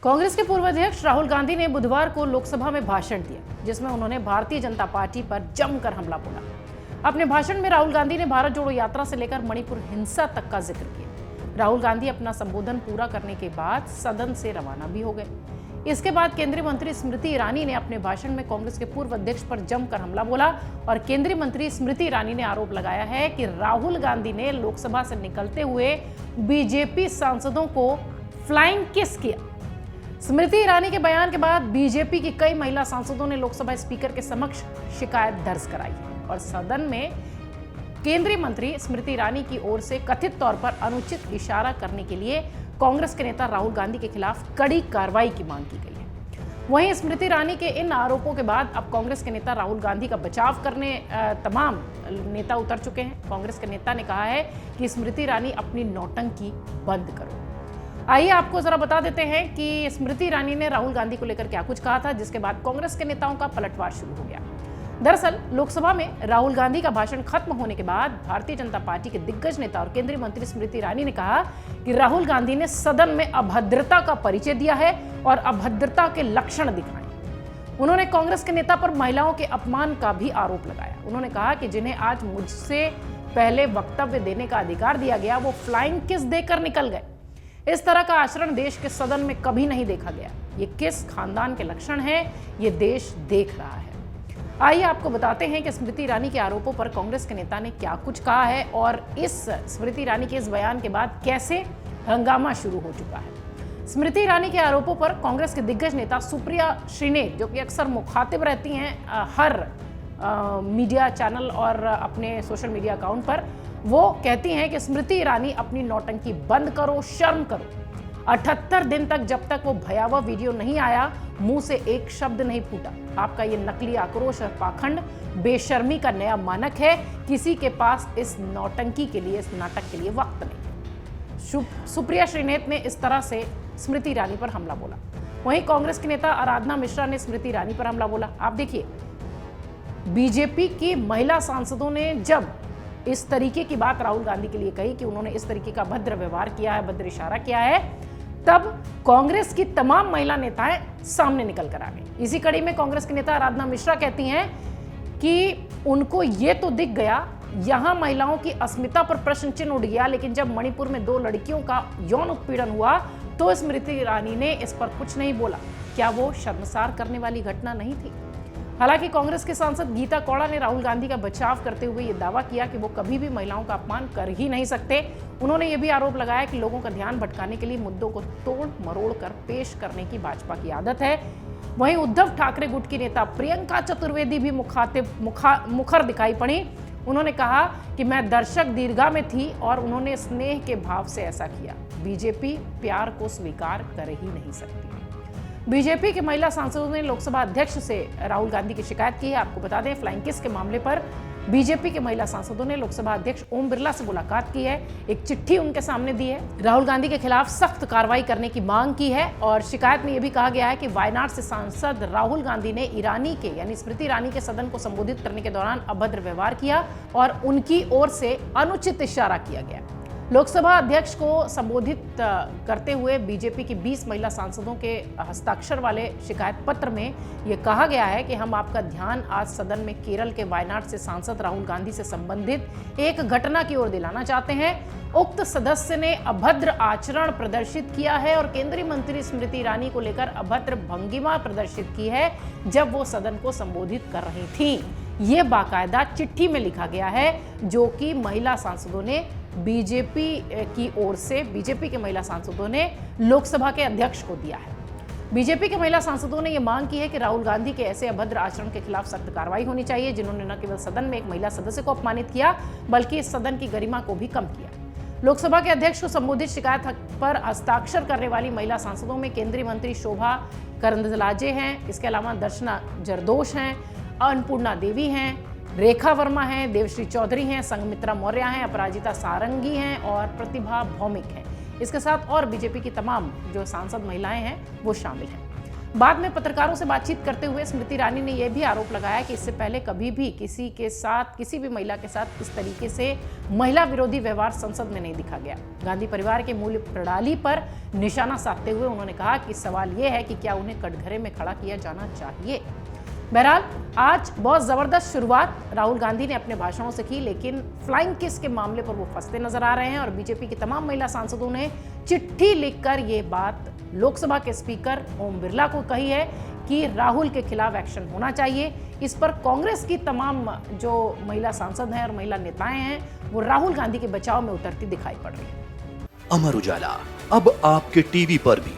कांग्रेस के पूर्व अध्यक्ष राहुल गांधी ने बुधवार को लोकसभा में भाषण दिया, जिसमें उन्होंने भारतीय जनता पार्टी पर जमकर हमला बोला। अपने भाषण में राहुल गांधी ने भारत जोड़ो यात्रा से लेकर मणिपुर हिंसा तक का जिक्र किया। राहुल गांधी अपना संबोधन पूरा करने के बाद सदन से रवाना भी हो गए। इसके बाद केंद्रीय मंत्री स्मृति ईरानी ने अपने भाषण में कांग्रेस के पूर्व अध्यक्ष पर जमकर हमला बोला और केंद्रीय मंत्री स्मृति ईरानी ने आरोप लगाया है कि राहुल गांधी ने लोकसभा से निकलते हुए बीजेपी सांसदों को फ्लाइंग किस किया। स्मृति ईरानी के बयान के बाद बीजेपी की कई महिला सांसदों ने लोकसभा स्पीकर के समक्ष शिकायत दर्ज कराई और सदन में केंद्रीय मंत्री स्मृति ईरानी की ओर से कथित तौर पर अनुचित इशारा करने के लिए कांग्रेस के नेता राहुल गांधी के खिलाफ कड़ी कार्रवाई की मांग की गई है। वहीं स्मृति ईरानी के इन आरोपों के बाद अब कांग्रेस के नेता राहुल गांधी का बचाव करने तमाम नेता उतर चुके हैं। कांग्रेस के नेता ने कहा है कि स्मृति ईरानी अपनी नौटंकी बंद करो। आइए आपको जरा बता देते हैं कि स्मृति ईरानी ने राहुल गांधी को लेकर क्या कुछ कहा था, जिसके बाद कांग्रेस के नेताओं का पलटवार शुरू हो गया। दरअसल लोकसभा में राहुल गांधी का भाषण खत्म होने के बाद भारतीय जनता पार्टी के दिग्गज नेता और केंद्रीय मंत्री स्मृति ईरानी ने कहा कि राहुल गांधी ने सदन में अभद्रता का परिचय दिया है और अभद्रता के लक्षण दिखाए। उन्होंने कांग्रेस के नेता पर महिलाओं के अपमान का भी आरोप लगाया। उन्होंने कहा कि जिन्हें आज मुझसे पहले वक्तव्य देने का अधिकार दिया गया वो फ्लाइंग किस देकर निकल गए। इस तरह का आचरण देश के सदन में कभी नहीं देखा गया। ये किस खानदान के लक्षण हैं, ये देश देख रहा है। आइए आपको बताते हैं कि स्मृति ईरानी के आरोपों पर कांग्रेस के नेता ने क्या कुछ कहा है और इस स्मृति ईरानी के इस बयान के बाद कैसे हंगामा शुरू हो चुका है। स्मृति ईरानी के आरोपों पर कांग्रेस के दिग्गज नेता सुप्रिया श्रीनेत, जो कि अक्सर मुखातिब रहती हैं हर मीडिया चैनल और अपने सोशल मीडिया अकाउंट पर, वो कहती हैं कि स्मृति ईरानी अपनी नौटंकी बंद करो, शर्म करो। 78 दिन तक जब तक वो भयावह वीडियो नहीं आया, मुंह से एक शब्द नहीं फूटा। आपका ये नकली आक्रोश और पाखंड बेशर्मी का नया मानक है। किसी के पास इस नौटंकी के लिए, इस नाटक के लिए वक्त नहीं। सुप्रिया श्रीनेत ने इस तरह से स्मृति ईरानी पर हमला बोला। वहीं कांग्रेस की नेता आराधना मिश्रा ने स्मृति ईरानी पर हमला बोला। आप देखिए, बीजेपी की महिला सांसदों ने जब इस तरीके की बात राहुल गांधी के लिए कही कि उन्होंने इस तरीके का भद्र व्यवहार किया है, भद्र इशारा किया है, तब कांग्रेस की तमाम महिला नेताएं सामने निकल कर आ गई। इसी कड़ी में कांग्रेस की नेता आराधना मिश्रा कहती हैं कि उनको ये तो दिख गया, यहां महिलाओं की अस्मिता पर प्रश्न चिन्ह उठ गया, लेकिन जब मणिपुर में 2 लड़कियों का यौन उत्पीड़न हुआ तो स्मृति ईरानी ने इस पर कुछ नहीं बोला। क्या वो शर्मसार करने वाली घटना नहीं थी? हालांकि कांग्रेस के सांसद गीता कौड़ा ने राहुल गांधी का बचाव करते हुए ये दावा किया कि वो कभी भी महिलाओं का अपमान कर ही नहीं सकते। उन्होंने ये भी आरोप लगाया कि लोगों का ध्यान भटकाने के लिए मुद्दों को तोड़ मरोड़ कर पेश करने की भाजपा की आदत है। वहीं उद्धव ठाकरे गुट की नेता प्रियंका चतुर्वेदी भी मुखर दिखाई पड़ी। उन्होंने कहा कि मैं दर्शक दीर्घा में थी और उन्होंने स्नेह के भाव से ऐसा किया। बीजेपी प्यार को स्वीकार कर ही नहीं सकती। बीजेपी के महिला सांसदों ने लोकसभा अध्यक्ष से राहुल गांधी की शिकायत की है। आपको बता दें, फ्लाइंग किस के मामले पर बीजेपी के महिला सांसदों ने लोकसभा अध्यक्ष ओम बिरला से मुलाकात की है, एक चिट्ठी उनके सामने दी है, राहुल गांधी के खिलाफ सख्त कार्रवाई करने की मांग की है और शिकायत में यह भी कहा गया है कि वायनाड से सांसद राहुल गांधी ने ईरानी के यानी स्मृति ईरानी के सदन को संबोधित करने के दौरान अभद्र व्यवहार किया और उनकी ओर से अनुचित इशारा किया गया। लोकसभा अध्यक्ष को संबोधित करते हुए बीजेपी की 20 महिला सांसदों के हस्ताक्षर वाले शिकायत पत्र में यह कहा गया है कि हम आपका ध्यान आज सदन में केरल के वायनाड से सांसद राहुल गांधी से संबंधित एक घटना की ओर दिलाना चाहते हैं। उक्त सदस्य ने अभद्र आचरण प्रदर्शित किया है और केंद्रीय मंत्री स्मृति ईरानी को लेकर अभद्र भंगिमा प्रदर्शित की है जब वो सदन को संबोधित कर रही थी। ये बाकायदा चिट्ठी में लिखा गया है, जो कि महिला सांसदों ने बीजेपी की ओर से बीजेपी के महिला सांसदों ने लोकसभा के अध्यक्ष को दिया है। बीजेपी के महिला सांसदों ने यह मांग की है कि राहुल गांधी के ऐसे अभद्र आचरण के खिलाफ सख्त कार्रवाई होनी चाहिए, जिन्होंने न केवल सदन में एक महिला सदस्य को अपमानित किया बल्कि इस सदन की गरिमा को भी कम किया। लोकसभा के अध्यक्ष को संबोधित शिकायत पर हस्ताक्षर करने वाली महिला सांसदों में केंद्रीय मंत्री शोभा करंदलाजे हैं, इसके अलावा दर्शना जरदोश हैं, अन्नपूर्णा देवी हैं, रेखा वर्मा हैं, देवश्री चौधरी हैं, संघमित्रा मौर्य हैं, अपराजिता सारंगी हैं और प्रतिभा भौमिक हैं। इसके साथ और बीजेपी की तमाम जो सांसद महिलाएं हैं वो शामिल हैं। बाद में पत्रकारों से बातचीत करते हुए स्मृति ईरानी ने यह भी आरोप लगाया कि इससे पहले कभी भी किसी भी महिला के साथ इस तरीके से महिला विरोधी व्यवहार संसद में नहीं दिखा गया। गांधी परिवार के मूल्य प्रणाली पर निशाना साधते हुए उन्होंने कहा कि सवाल यह है कि क्या उन्हें कटघरे में खड़ा किया जाना चाहिए। बहरहाल आज बहुत जबरदस्त शुरुआत राहुल गांधी ने अपने भाषणों से की, लेकिन फ्लाइंग किस के मामले पर वो फंसते नजर आ रहे हैं और बीजेपी की तमाम महिला सांसदों ने चिट्ठी लिखकर ये बात लोकसभा के स्पीकर ओम बिरला को कही है कि राहुल के खिलाफ एक्शन होना चाहिए। इस पर कांग्रेस की तमाम जो महिला सांसद हैं और महिला नेताएं हैं वो राहुल गांधी के बचाव में उतरती दिखाई पड़ रही है। अमर उजाला अब आपके टीवी पर भी।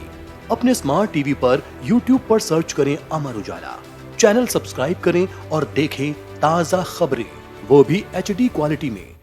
अपने स्मार्ट टीवी पर यूट्यूब पर सर्च करें अमर उजाला, चैनल सब्सक्राइब करें और देखें ताजा खबरें, वो भी HD क्वालिटी में।